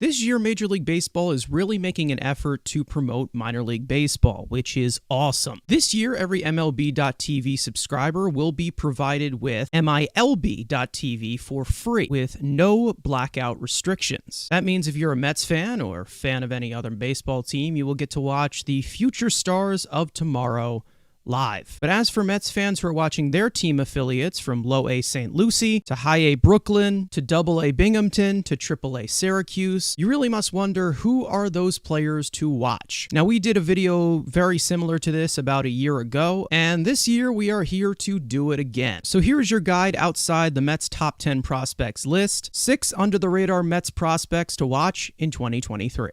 This year, Major League Baseball is really making an effort to promote minor league baseball, which is awesome. This year, every MLB.TV subscriber will be provided with MILB.TV for free with no blackout restrictions. That means if you're a Mets fan or fan of any other baseball team, you will get to watch the future stars of tomorrow live. But as for Mets fans who are watching their team affiliates from Low A St. Lucie to High A Brooklyn to Double A Binghamton to Triple A Syracuse, you really must wonder who are those players to watch. Now, we did a video very similar to this about a year ago, and this year we are here to do it again. So here's your guide outside the Mets top 10 prospects list, 6 under the radar Mets prospects to watch in 2023.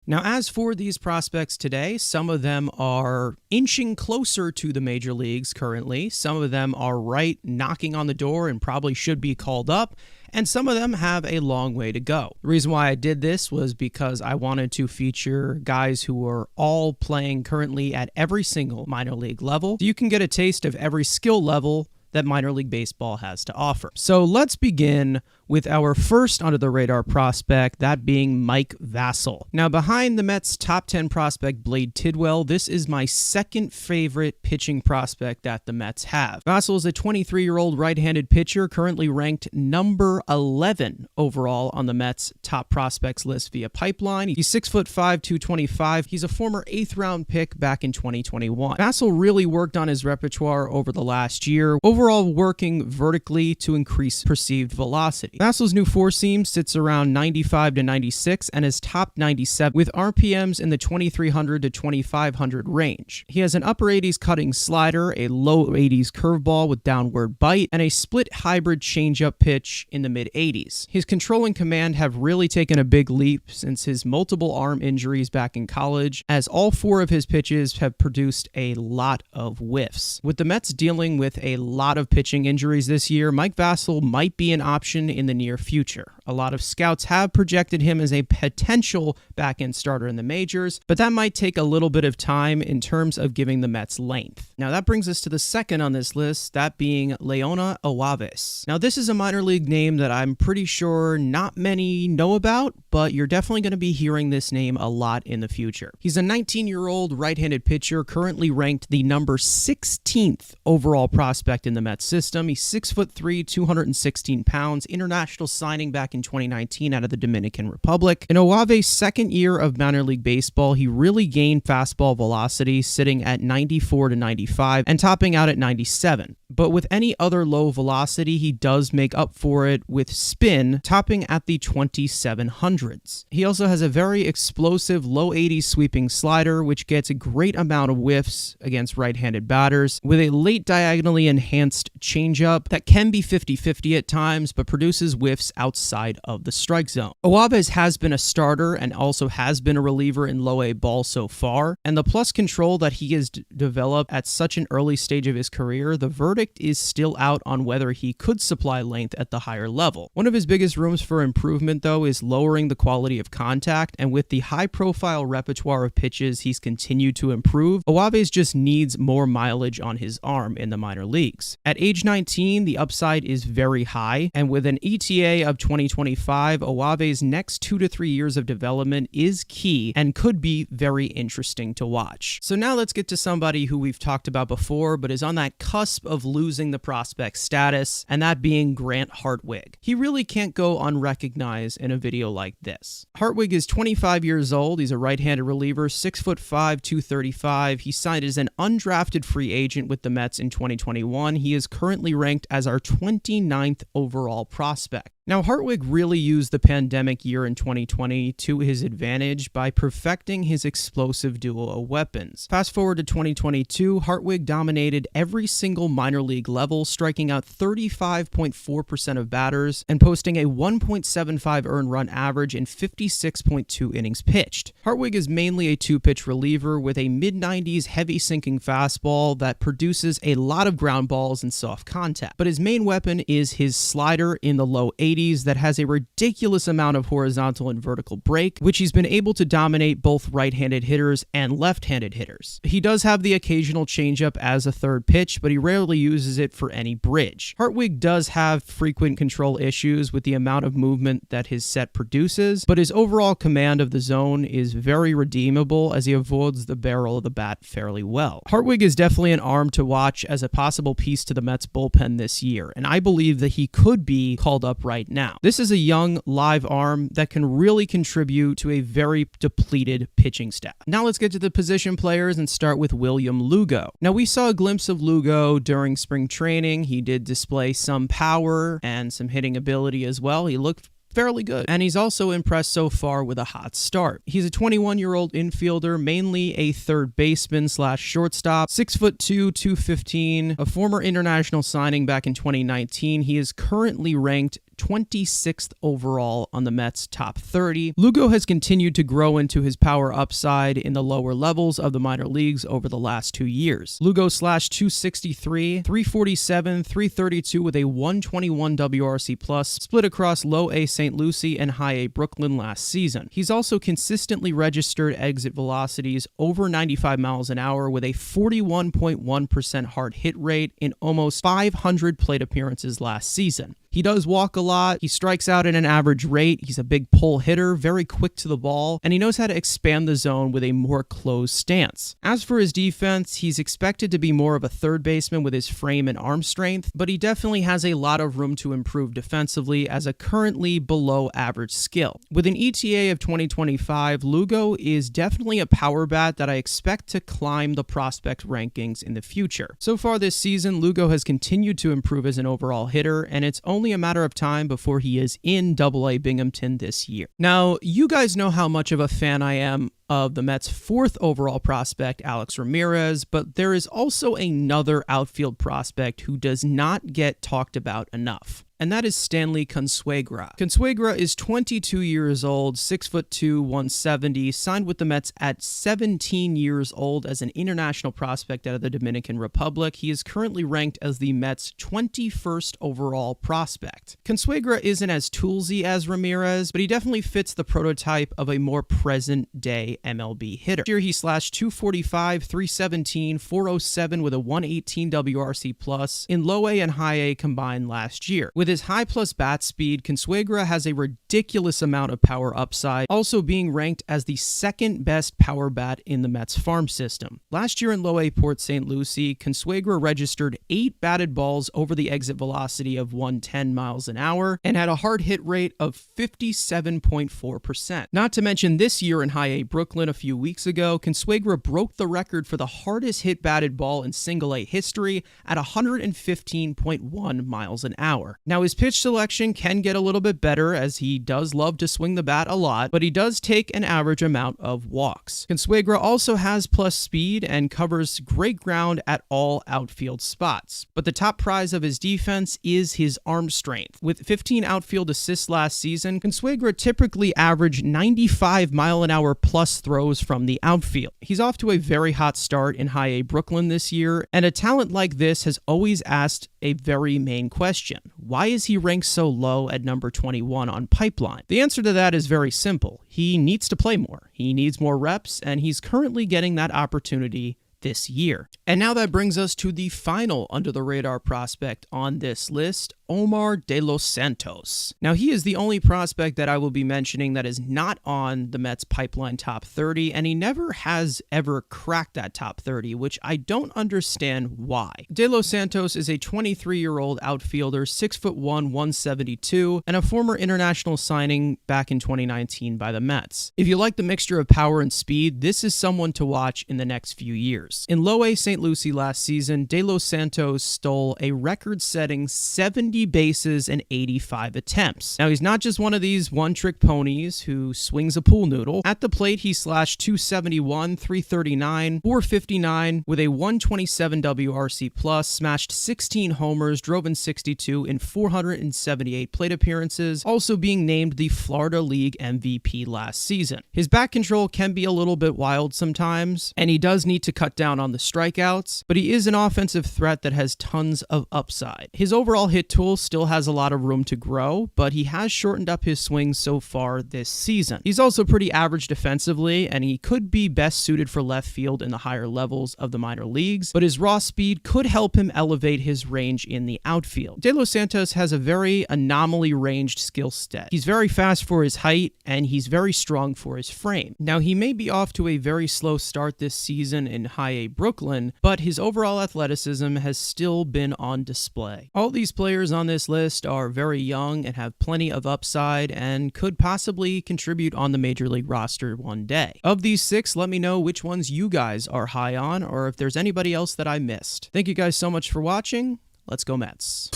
Now, as for these prospects today, some of them are inching closer to the major leagues currently. Some of them are right knocking on the door and probably should be called up. And some of them have a long way to go. The reason why I did this was because I wanted to feature guys who are all playing currently at every single minor league level, so you can get a taste of every skill level that minor league baseball has to offer. So let's begin with our first under-the-radar prospect, that being Mike Vassell. Now, behind the Mets' top 10 prospect, Blade Tidwell, this is my second favorite pitching prospect that the Mets have. Vassell is a 23-year-old right-handed pitcher, currently ranked number 11 overall on the Mets' top prospects list via Pipeline. He's 6'5", 225. He's a former 8th-round pick back in 2021. Vassell really worked on his repertoire over the last year, overall working vertically to increase perceived velocity. Vassell's new four-seam sits around 95 to 96 and is top 97 with RPMs in the 2300 to 2500 range. He has an upper 80s cutting slider, a low 80s curveball with downward bite, and a split hybrid changeup pitch in the mid-80s. His control and command have really taken a big leap since his multiple arm injuries back in college, as all 4 of his pitches have produced a lot of whiffs. With the Mets dealing with a lot of pitching injuries this year, Mike Vassell might be an option in the near future. A lot of scouts have projected him as a potential back-end starter in the majors, but that might take a little bit of time in terms of giving the Mets length. Now that brings us to the second on this list, that being Leona Awaves. Now this is a minor league name that I'm pretty sure not many know about, but you're definitely going to be hearing this name a lot in the future. He's a 19-year-old right-handed pitcher, currently ranked the number 16th overall prospect in the Mets system. He's 6'3", 216 pounds, international signing back in 2019 out of the Dominican Republic. In Awave's second year of minor league baseball, he really gained fastball velocity, sitting at 94 to 95 and topping out at 97. But with any other low velocity, he does make up for it with spin, topping at the 2700s. He also has a very explosive low 80s sweeping slider, which gets a great amount of whiffs against right-handed batters, with a late diagonally enhanced changeup that can be 50-50 at times, but produces whiffs outside of the strike zone. Awaves has been a starter and also has been a reliever in low A ball so far, and the plus control that he has developed at such an early stage of his career, the verdict is still out on whether he could supply length at the higher level. One of his biggest rooms for improvement, though, is lowering the quality of contact, and with the high-profile repertoire of pitches he's continued to improve, Awaves just needs more mileage on his arm in the minor leagues. At age 19, the upside is very high, and with an ETA of 2025, Awave's next 2 to 3 years of development is key and could be very interesting to watch. So now let's get to somebody who we've talked about before, but is on that cusp of losing the prospect status, and that being Grant Hartwig. He really can't go unrecognized in a video like this. Hartwig is 25 years old. He's a right-handed reliever, 6'5", 235. He signed as an undrafted free agent with the Mets in 2021. He is currently ranked as our 29th overall prospect. Now, Hartwig really used the pandemic year in 2020 to his advantage by perfecting his explosive duo of weapons. Fast forward to 2022, Hartwig dominated every single minor league level, striking out 35.4% of batters and posting a 1.75 earned run average in 56.2 innings pitched. Hartwig is mainly a two-pitch reliever with a mid-90s heavy-sinking fastball that produces a lot of ground balls and soft contact. But his main weapon is his slider in the low 80s that has a ridiculous amount of horizontal and vertical break, which he's been able to dominate both right-handed hitters and left-handed hitters. He does have the occasional changeup as a third pitch, but he rarely uses it for any bridge. Hartwig does have frequent control issues with the amount of movement that his set produces, but his overall command of the zone is very redeemable as he avoids the barrel of the bat fairly well. Hartwig is definitely an arm to watch as a possible piece to the Mets bullpen this year, and I believe that he could be called up right now. This is a young, live arm that can really contribute to a very depleted pitching staff. Now let's get to the position players and start with William Lugo. Now we saw a glimpse of Lugo during spring training. He did display some power and some hitting ability as well. He looked fairly good, and he's also impressed so far with a hot start. He's a 21-year-old infielder, mainly a third baseman / shortstop, 6'2", 215, a former international signing back in 2019. He is currently ranked 26th overall on the Mets top 30. Lugo has continued to grow into his power upside in the lower levels of the minor leagues over the last 2 years. Lugo slashed 263, 347, 332 with a 121 WRC plus, split across low A St. Lucie and high A Brooklyn last season. He's also consistently registered exit velocities over 95 miles an hour with a 41.1% hard hit rate in almost 500 plate appearances last season. He does walk a lot, he strikes out at an average rate, he's a big pull hitter, very quick to the ball, and he knows how to expand the zone with a more closed stance. As for his defense, he's expected to be more of a third baseman with his frame and arm strength, but he definitely has a lot of room to improve defensively as a currently below average skill. With an ETA of 2025, Lugo is definitely a power bat that I expect to climb the prospect rankings in the future. So far this season, Lugo has continued to improve as an overall hitter, and it's only a matter of time before he is in AA Binghamton this year. Now, you guys know how much of a fan I am of the Mets' 4th overall prospect, Alex Ramirez, but there is also another outfield prospect who does not get talked about enough, and that is Stanley Consuegra. Consuegra is 22 years old, 6'2", 170, signed with the Mets at 17 years old as an international prospect out of the Dominican Republic. He is currently ranked as the Mets' 21st overall prospect. Consuegra isn't as toolsy as Ramirez, but he definitely fits the prototype of a more present-day MLB hitter. Here he slashed 245, 317, 407 with a 118 WRC plus in low A and high A combined last year. With his high plus bat speed, Consuegra has a ridiculous amount of power upside, also being ranked as the second best power bat in the Mets farm system. Last year in low A Port St. Lucie, Consuegra registered 8 batted balls over the exit velocity of 110 miles an hour and had a hard hit rate of 57.4%. Not to mention this year in high A Brooklyn a few weeks ago, Consuegra broke the record for the hardest hit batted ball in single A history at 115.1 miles an hour. Now, his pitch selection can get a little bit better as he does love to swing the bat a lot, but he does take an average amount of walks. Consuegra also has plus speed and covers great ground at all outfield spots. But the top prize of his defense is his arm strength. With 15 outfield assists last season, Consuegra typically averaged 95 mile an hour plus throws from the outfield. He's off to a very hot start in high A Brooklyn this year, and a talent like this has always asked a very main question. Why is he ranked so low at number 21 on Pipeline? The answer to that is very simple. He needs to play more. He needs more reps, and he's currently getting that opportunity this year. And now that brings us to the final under-the-radar prospect on this list, Omar De Los Santos. Now, he is the only prospect that I will be mentioning that is not on the Mets Pipeline top 30, and he never has ever cracked that top 30, which I don't understand why. De Los Santos is a 23-year-old outfielder, 6'1", 172, and a former international signing back in 2019 by the Mets. If you like the mixture of power and speed, this is someone to watch in the next few years. homers. In Low A St. Lucie last season, De Los Santos stole a record-setting 70 bases and 85 attempts. Now, he's not just one of these one-trick ponies who swings a pool noodle. At the plate, he slashed .271, .339, .459 with a 127 WRC+, smashed 16 homers, drove in 62 in 478 plate appearances, also being named the Florida League MVP last season. His bat control can be a little bit wild sometimes, and he does need to cut down on the strikeouts, but he is an offensive threat that has tons of upside. His overall hit tool still has a lot of room to grow, but he has shortened up his swing so far this season. He's also pretty average defensively, and he could be best suited for left field in the higher levels of the minor leagues, but his raw speed could help him elevate his range in the outfield. De Los Santos has a very anomaly-ranged skill set. He's very fast for his height, and he's very strong for his frame. Now, he may be off to a very slow start this season in High A Brooklyn, but his overall athleticism has still been on display. All these players on this list are very young and have plenty of upside and could possibly contribute on the Major League roster one day. Of these 6, let me know which ones you guys are high on, or if there's anybody else that I missed. Thank you guys so much for watching. Let's go Mets.